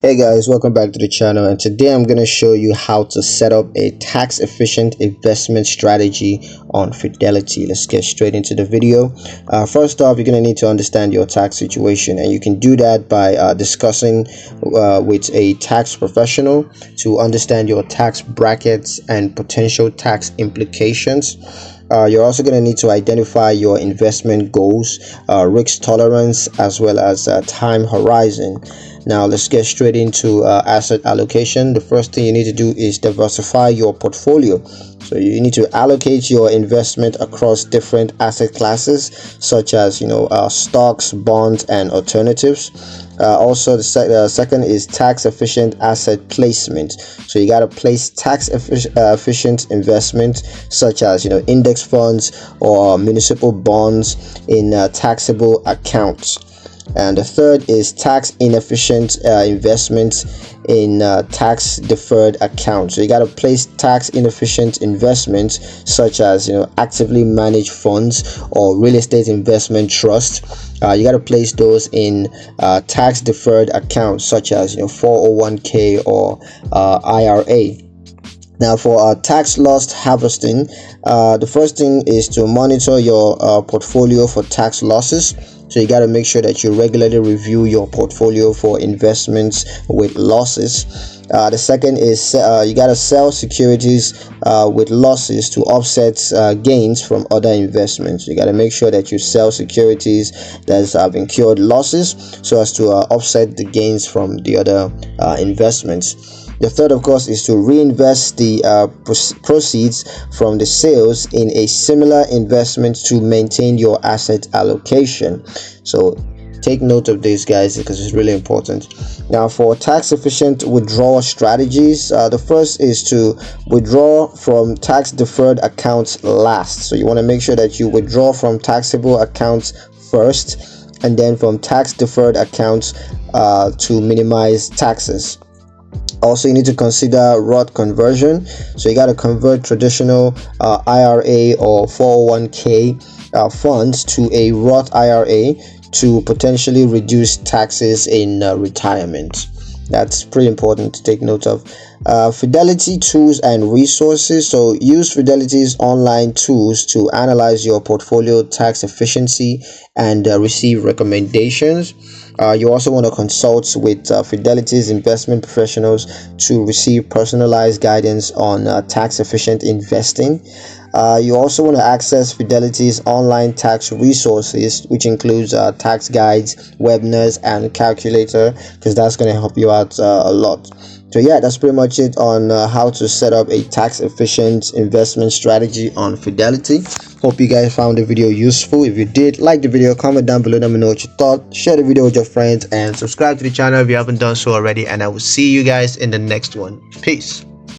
Hey guys, welcome back to the channel, and today I'm going to show you how to set up a tax efficient investment strategy on Fidelity. Let's get straight into the video. First off, you're going to need to understand your tax situation, and you can do that by discussing with a tax professional to understand your tax brackets and potential tax implications. You're also going to need to identify your investment goals, risk tolerance, as well as time horizon. Now let's get straight into asset allocation. The first thing you need to do is diversify your portfolio. So you need to allocate your investment across different asset classes, such as stocks, bonds, and alternatives. Also, the second is tax efficient asset placement. So you got to place tax efficient investment, such as index funds or municipal bonds in taxable accounts. And the third is tax inefficient investments in tax deferred accounts. So you got to place tax inefficient investments, such as actively managed funds or real estate investment trust. You got to place those in tax deferred accounts, such as 401k or IRA. Now, for tax loss harvesting, the first thing is to monitor your portfolio for tax losses. So you got to make sure that you regularly review your portfolio for investments with losses. The second is you got to sell securities with losses to offset gains from other investments. You got to make sure that you sell securities that have incurred losses so as to offset the gains from the other investments. The third, of course, is to reinvest the proceeds from the sales in a similar investment to maintain your asset allocation. So take note of this, guys, because it's really important. Now, for tax efficient withdrawal strategies, the first is to withdraw from tax deferred accounts last. So you want to make sure that you withdraw from taxable accounts first, and then from tax deferred accounts to minimize taxes. Also, you need to consider Roth conversion. So you got to convert traditional IRA or 401k funds to a Roth IRA to potentially reduce taxes in retirement. That's pretty important to take note of. Fidelity tools and resources. So use Fidelity's online tools to analyze your portfolio tax efficiency and receive recommendations. You also want to consult with Fidelity's investment professionals to receive personalized guidance on tax efficient investing. You also want to access Fidelity's online tax resources, which includes tax guides, webinars, and calculator, because that's going to help you out a lot. So yeah, that's pretty much it on how to set up a tax efficient investment strategy on Fidelity. Hope you guys found the video useful. If you did, like the video, comment down below, let me know what you thought, share the video with your friends, and subscribe to the channel if you haven't done so already. And I will see you guys in the next one. Peace.